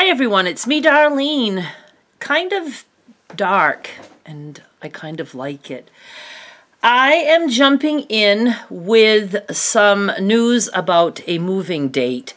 Hi everyone, it's me, Darlene. Kind of dark, and I kind of like it. I am jumping in with some news about a moving date,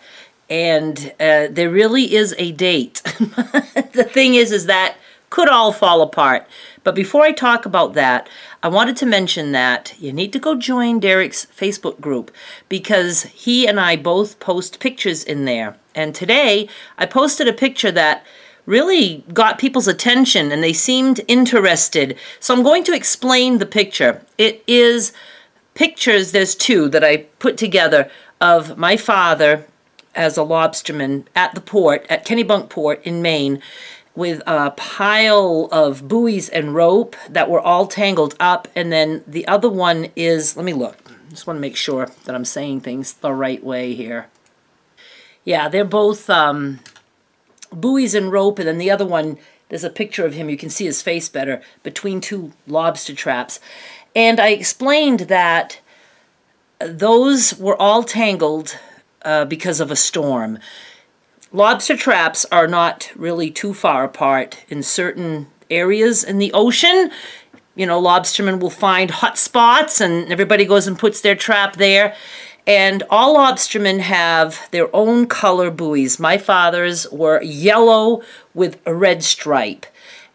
and there really is a date. The thing is that could all fall apart. But before I talk about that, I wanted to mention that you need to go join Derek's Facebook group because he and I both post pictures in there. And today I posted a picture that really got people's attention and they seemed interested. So I'm going to explain the picture. It is pictures, there's two that I put together of my father as a lobsterman at the port, at Kennebunk Port in Maine, with a pile of buoys and rope that were all tangled up. And then the other one is, let me look. I just want to make sure that I'm saying things the right way here. Yeah, they're both buoys and rope. And then the other one, there's a picture of him. You can see his face better between two lobster traps. And I explained that those were all tangled because of a storm. Lobster traps are not really too far apart in certain areas in the ocean. You know, lobstermen will find hot spots and everybody goes and puts their trap there. And all lobstermen have their own color buoys. My father's were yellow with a red stripe.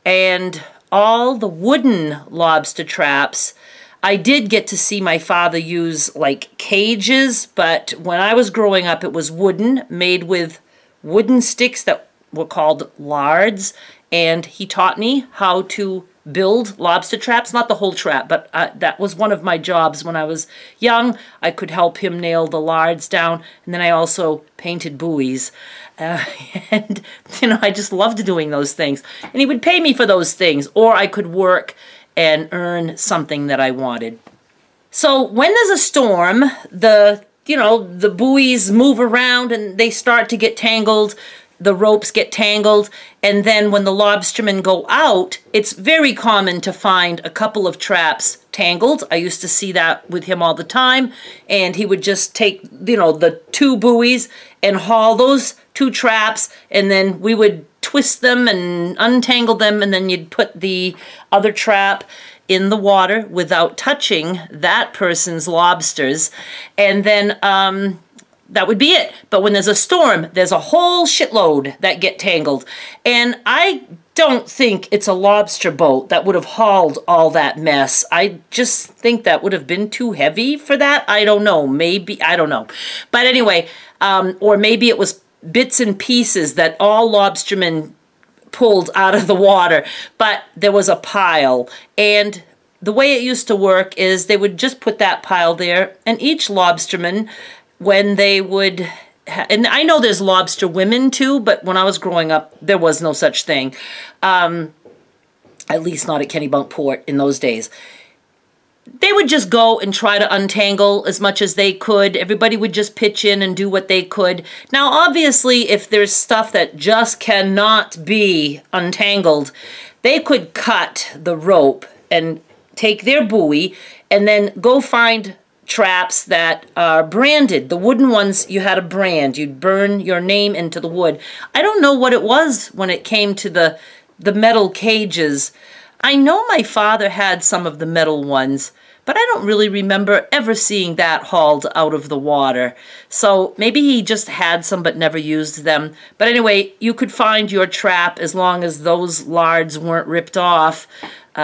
And all the wooden lobster traps, I did get to see my father use like cages, but when I was growing up it was wooden, made with wooden sticks that were called lards, and he taught me how to build lobster traps. Not the whole trap, but that was one of my jobs when I was young. I could help him nail the lards down, and then I also painted buoys. And, you know, I just loved doing those things. And he would pay me for those things, or I could work and earn something that I wanted. So when there's a storm, the buoys move around and they start to get tangled, the ropes get tangled, and then when the lobstermen go out, it's very common to find a couple of traps tangled. I used to see that with him all the time, and he would just take, the two buoys and haul those two traps, and then we would twist them and untangle them, and then you'd put the other trap in the water without touching that person's lobsters, and then that would be it. But when there's a storm, there's a whole shitload that get tangled, and I don't think it's a lobster boat that would have hauled all that mess. I just think that would have been too heavy for that. I don't know. Maybe, I don't know. But anyway, or maybe it was bits and pieces that all lobstermen pulled out of the water, but there was a pile. And the way it used to work is they would just put that pile there, and each lobsterman, when they would, and I know there's lobster women too, but when I was growing up, there was no such thing. At least not at Kennebunk Port in those days. They would just go and try to untangle as much as they could. Everybody would just pitch in and do what they could. Now, obviously, if there's stuff that just cannot be untangled, they could cut the rope and take their buoy and then go find traps that are branded. The wooden ones, you had a brand. You'd burn your name into the wood. I don't know what it was when it came to the metal cages. I know my father had some of the metal ones, but I don't really remember ever seeing that hauled out of the water. So maybe he just had some but never used them. But anyway, you could find your trap as long as those lards weren't ripped off,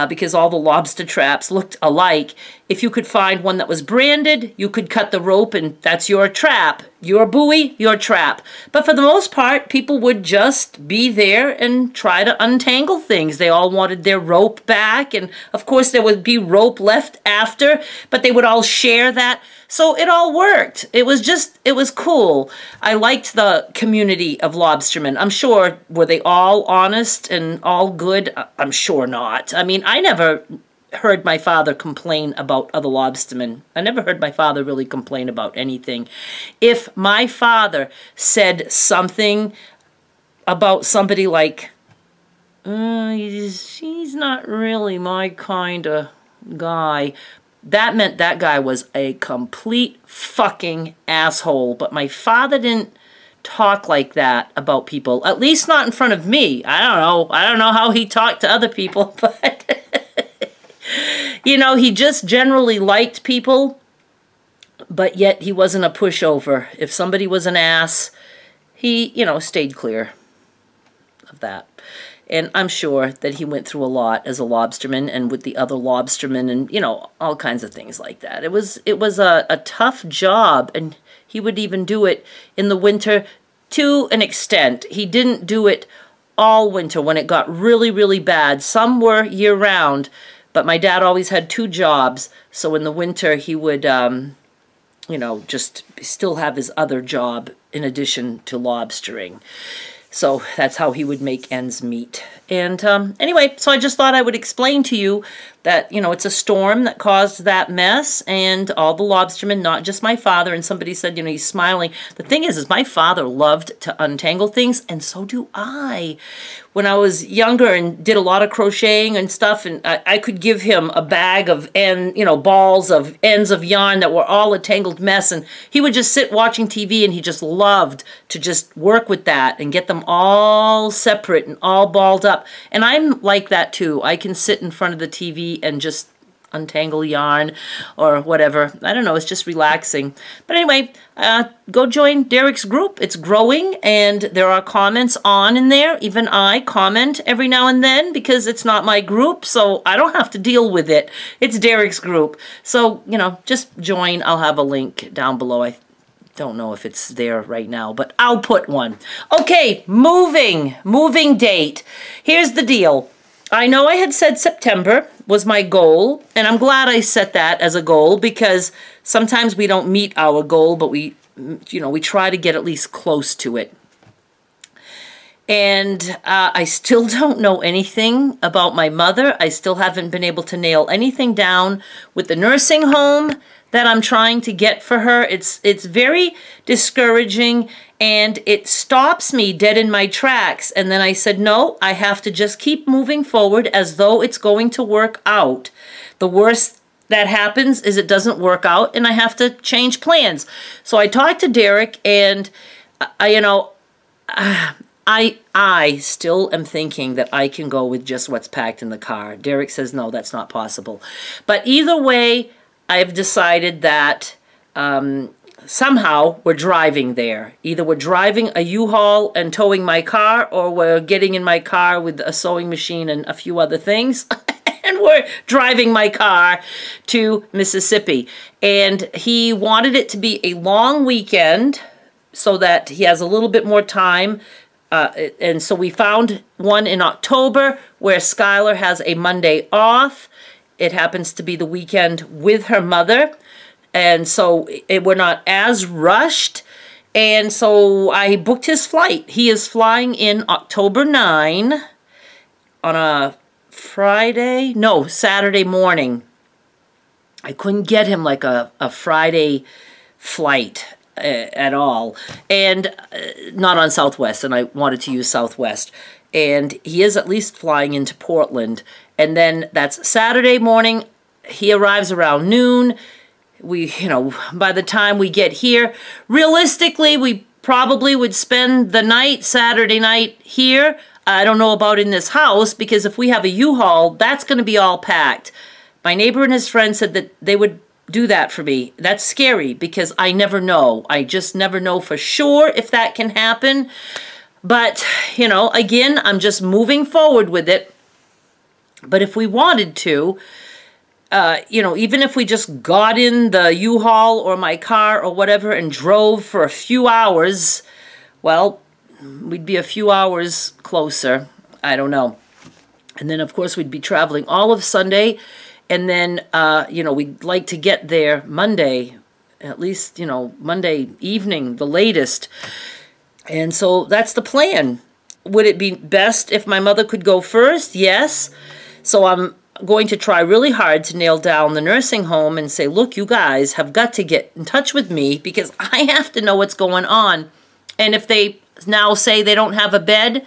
because all the lobster traps looked alike. If you could find one that was branded, you could cut the rope and that's your trap. Your buoy, your trap. But for the most part, people would just be there and try to untangle things. They all wanted their rope back, and of course there would be rope left after, but they would all share that. So it all worked. It was cool. I liked the community of lobstermen. I'm sure, were they all honest and all good? I'm sure not. I mean, I never heard my father complain about other lobstermen. I never heard my father really complain about anything. If my father said something about somebody like, he's not really my kind of guy, that meant that guy was a complete fucking asshole. But my father didn't talk like that about people, at least not in front of me. I don't know how he talked to other people, but you know, he just generally liked people, but yet he wasn't a pushover. If somebody was an ass, he, you know, stayed clear of that. And I'm sure that he went through a lot as a lobsterman and with the other lobstermen and, you know, all kinds of things like that. It was a tough job, and he would even do it in the winter to an extent. He didn't do it all winter when it got really, really bad. Some were year-round, but my dad always had 2 jobs, so in the winter he would, you know, just still have his other job in addition to lobstering. So that's how he would make ends meet. And anyway, so I just thought I would explain to you that, you know, it's a storm that caused that mess, and all the lobstermen, not just my father. And somebody said, you know, he's smiling. The thing is my father loved to untangle things, and so do I. When I was younger and did a lot of crocheting and stuff, and I could give him a bag of balls of ends of yarn that were all a tangled mess, and he would just sit watching TV, and he just loved to just work with that and get them all separate and all balled up. And I'm like that too. I can sit in front of the TV and just untangle yarn or whatever. I don't know, it's just relaxing. But anyway, go join Derek's group. It's growing, and there are comments on in there. Even I comment every now and then because it's not my group, so I don't have to deal with it. It's Derek's group. So, you know, just join. I'll have a link down below. I don't know if it's there right now, but I'll put one. Okay, moving date. Here's the deal. I know I had said September was my goal, and I'm glad I set that as a goal, because sometimes we don't meet our goal, but we try to get at least close to it. And I still don't know anything about my mother. I still haven't been able to nail anything down with the nursing home that I'm trying to get for her. It's very discouraging, and it stops me dead in my tracks. And then I said, no, I have to just keep moving forward as though it's going to work out. The worst that happens is it doesn't work out, and I have to change plans. So I talked to Derek, and I still am thinking that I can go with just what's packed in the car. Derek says, no, that's not possible. But either way, I've decided that somehow we're driving there. Either we're driving a U-Haul and towing my car, or we're getting in my car with a sewing machine and a few other things, and we're driving my car to Mississippi. And he wanted it to be a long weekend so that he has a little bit more time. And so we found one in October where Skylar has a Monday off. It happens to be the weekend with her mother, and so we're not as rushed. And so I booked his flight. He is flying in October 9 on a Saturday morning. I couldn't get him like a Friday flight at all, and not on Southwest, and I wanted to use Southwest. And he is at least flying into Portland. And then that's Saturday morning. He arrives around noon. By the time we get here, realistically, we probably would spend the night, Saturday night, here. I don't know about in this house, because if we have a U-Haul, that's going to be all packed. My neighbor and his friend said that they would do that for me. That's scary, because I never know. I just never know for sure if that can happen. But, again, I'm just moving forward with it. But if we wanted to, even if we just got in the U-Haul or my car or whatever and drove for a few hours, well, we'd be a few hours closer. I don't know. And then, of course, we'd be traveling all of Sunday. And then, we'd like to get there Monday, at least, Monday evening, the latest. And so that's the plan. Would it be best if my mother could go first? Yes. So I'm going to try really hard to nail down the nursing home and say, look, you guys have got to get in touch with me, because I have to know what's going on. And if they now say they don't have a bed,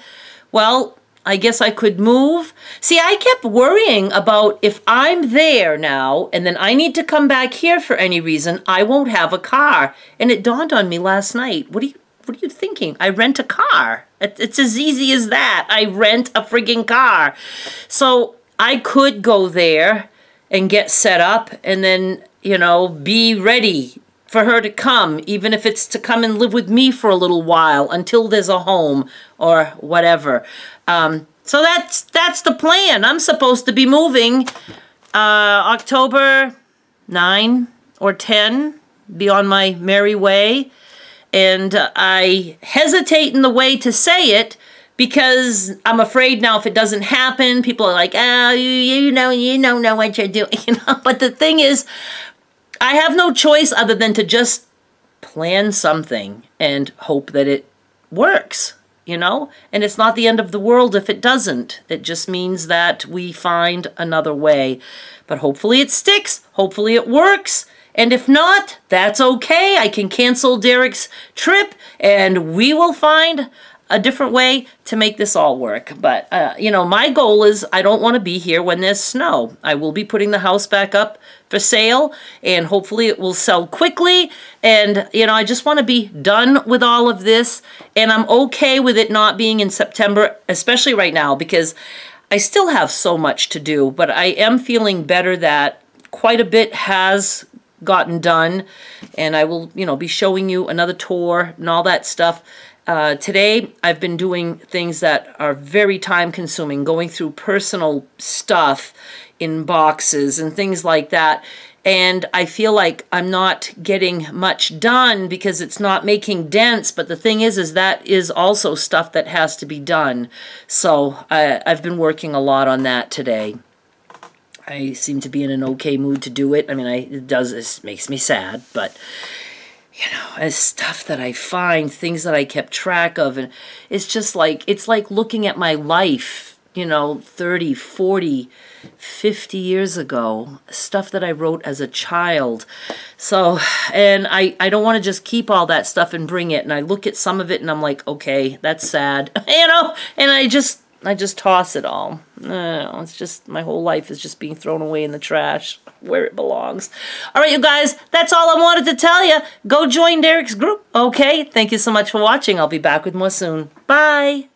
well, I guess I could move. See, I kept worrying about if I'm there now and then I need to come back here for any reason, I won't have a car. And it dawned on me last night, what What are you thinking? I rent a car. It's as easy as that. I rent a friggin' car. So I could go there and get set up and then, you know, be ready for her to come, even if it's to come and live with me for a little while until there's a home or whatever. So that's the plan. I'm supposed to be moving October 9 or 10, be on my merry way. And I hesitate in the way to say it because I'm afraid now if it doesn't happen, people are like, oh, you don't know what you're doing. You know? But the thing is, I have no choice other than to just plan something and hope that it works, you know? And it's not the end of the world if it doesn't. It just means that we find another way. But hopefully it sticks. Hopefully it works. And if not, that's okay. I can cancel Derek's trip and we will find a different way to make this all work. But, you know, my goal is I don't want to be here when there's snow. I will be putting the house back up for sale and hopefully it will sell quickly. And, you know, I just want to be done with all of this. And I'm okay with it not being in September, especially right now, because I still have so much to do. But I am feeling better that quite a bit has gotten done. And I will, you know, be showing you another tour and all that stuff. Today, I've been doing things that are very time-consuming, going through personal stuff in boxes and things like that. And I feel like I'm not getting much done because it's not making dents. But the thing is that is also stuff that has to be done. So I've been working a lot on that today. I seem to be in an okay mood to do it. I mean, it makes me sad, but you know, as stuff that I find, things that I kept track of, and it's just like, it's like looking at my life, you know, 30, 40, 50 years ago, stuff that I wrote as a child. So, and I don't want to just keep all that stuff and bring it, and I look at some of it and I'm like, okay, that's sad, you know, and I just toss it all. It's just, my whole life is just being thrown away in the trash where it belongs. All right, you guys, that's all I wanted to tell you. Go join Derek's group, okay? Thank you so much for watching. I'll be back with more soon. Bye.